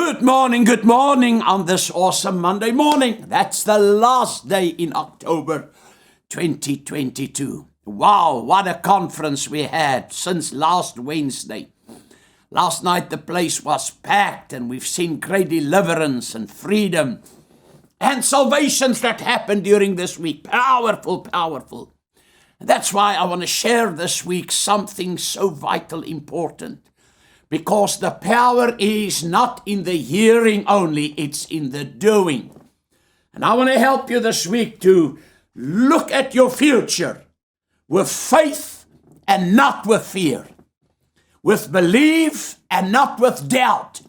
Good morning on this awesome Monday morning. That's the last day in October 2022. Wow, what a conference we had since last Wednesday. Last night the place was packed and we've seen great deliverance and freedom and salvations that happened during this week. Powerful. And that's why I want to share this week something so vital, important. Because the power is not in the hearing only, it's in the doing. And I want to help you this week to look at your future with faith and not with fear, with belief and not with doubt,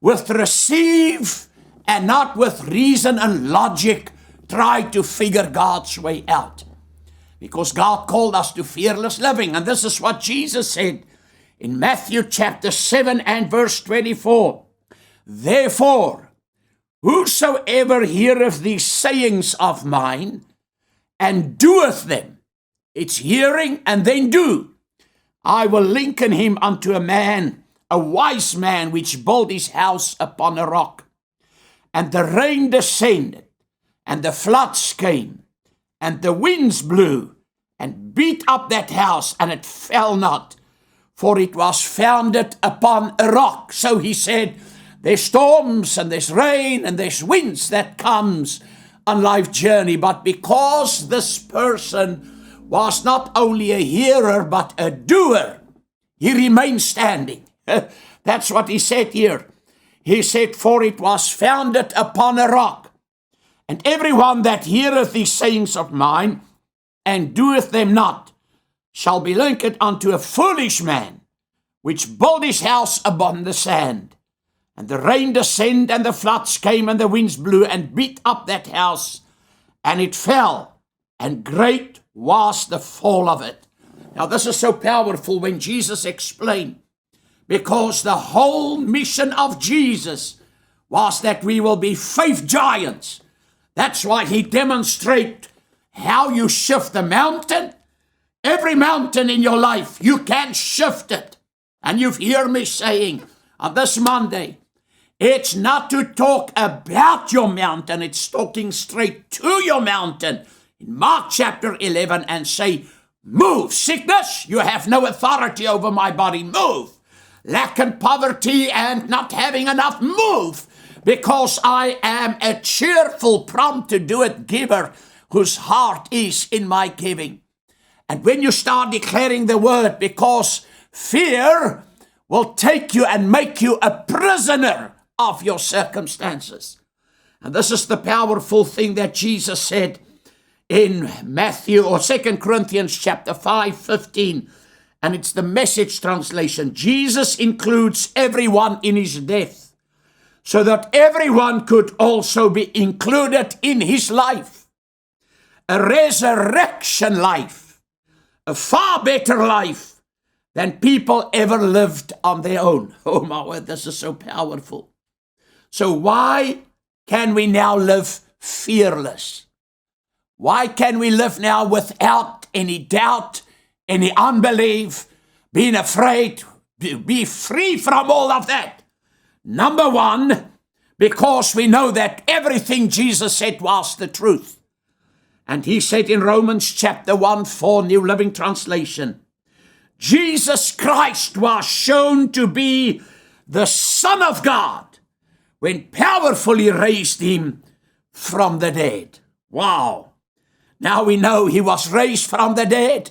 with receive and not with reason and logic. Try to figure God's way out. Because God called us to fearless living. And this is what Jesus said in Matthew chapter 7 and verse 24. Therefore, whosoever heareth these sayings of mine and doeth them, it's hearing and then do, I will liken him unto a wise man, which built his house upon a rock. And the rain descended, and the floods came, and the winds blew, and beat up that house, and it fell not, for it was founded upon a rock. So he said, there's storms and there's rain and there's winds that comes on life journey. But because this person was not only a hearer, but a doer, he remained standing. That's what he said here. He said, for it was founded upon a rock. And everyone that heareth these sayings of mine and doeth them not, shall be likened unto a foolish man, which built his house upon the sand. And the rain descended, and the floods came, and the winds blew, and beat up that house, and it fell, and great was the fall of it. Now this is so powerful when Jesus explained, because the whole mission of Jesus was that we will be faith giants. That's why he demonstrated how you shift the mountain. Every mountain in your life, you can shift it. And you've heard me saying on this Monday, it's not to talk about your mountain, it's talking straight to your mountain. In Mark chapter 11 and say, move. Sickness, you have no authority over my body. Move. Lack and poverty and not having enough. Move. Because I am a cheerful, prompt to do it giver whose heart is in my giving. And when you start declaring the word, because fear will take you and make you a prisoner of your circumstances. And this is the powerful thing that Jesus said in Matthew or 2 Corinthians chapter 5:15. And it's the Message translation. Jesus includes everyone in his death, so that everyone could also be included in his life. A resurrection life. A far better life than people ever lived on their own. Oh my word, this is so powerful. So why can we now live fearless? Why can we live now without any doubt, any unbelief, being afraid, be free from all of that? Number one, because we know that everything Jesus said was the truth. And he said in Romans chapter 1:4, New Living Translation, Jesus Christ was shown to be the Son of God when powerfully raised him from the dead. Wow. Now we know he was raised from the dead.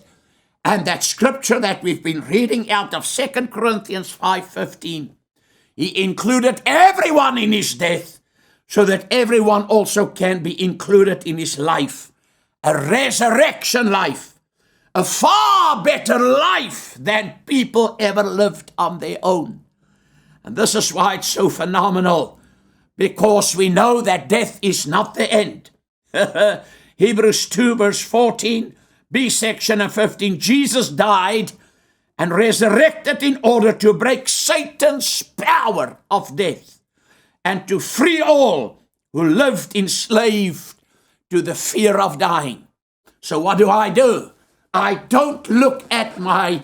And that scripture that we've been reading out of 2 Corinthians 5:15, he included everyone in his death so that everyone also can be included in his life. A resurrection life, a far better life than people ever lived on their own. And this is why it's so phenomenal, because we know that death is not the end. Hebrews 2 verse 14, B section and 15, Jesus died and resurrected in order to break Satan's power of death and to free all who lived enslaved to the fear of dying. So what do? I don't look at my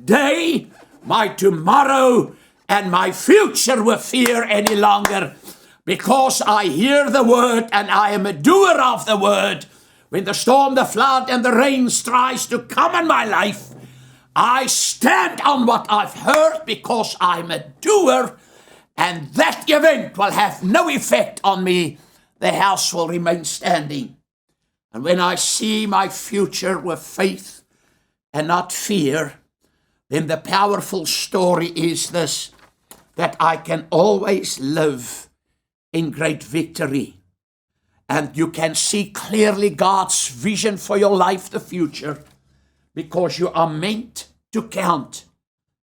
day, my tomorrow, and my future with fear any longer, because I hear the word and I am a doer of the word. When the storm, the flood, and the rain tries to come in my life, I stand on what I've heard because I'm a doer, and that event will have no effect on me. The house will remain standing. And when I see my future with faith and not fear, then the powerful story is this, that I can always live in great victory. And you can see clearly God's vision for your life, the future, because you are meant to count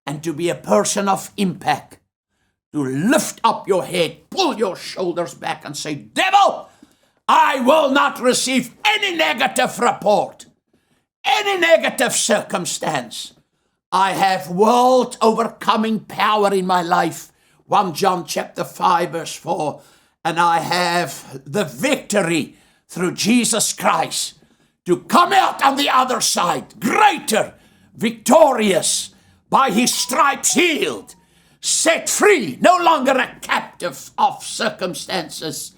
and to be a person of impact, to lift up your head, pull your shoulders back and say, devil, I will not receive any negative report, any negative circumstance. I have world overcoming power in my life. 1 John chapter 5 verse 4. And I have the victory through Jesus Christ to come out on the other side, greater, victorious, by his stripes healed, set free, no longer a captive of circumstances,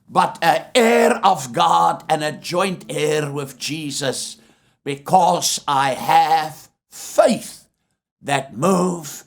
but an heir of God and a joint heir with Jesus, because I have faith that move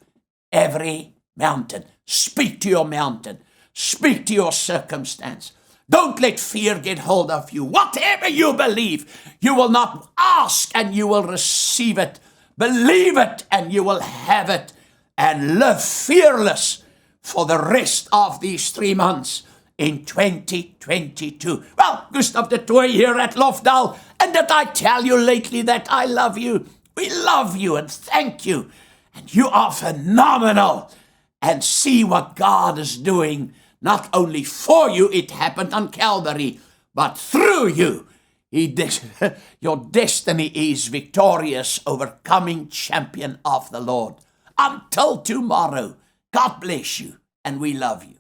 every mountain. Speak to your mountain. Speak to your circumstance. Don't let fear get hold of you. Whatever you believe, you will not ask and you will receive it. Believe it and you will have it. And live fearless for the rest of these 3 months in 2022. Well, Gustav Du Toit here at Lofdal. And did I tell you lately that I love you? We love you and thank you. And you are phenomenal. And see what God is doing. Not only for you, it happened on Calvary, but through you. Your destiny is victorious, overcoming champion of the Lord. Until tomorrow, God bless you, and we love you.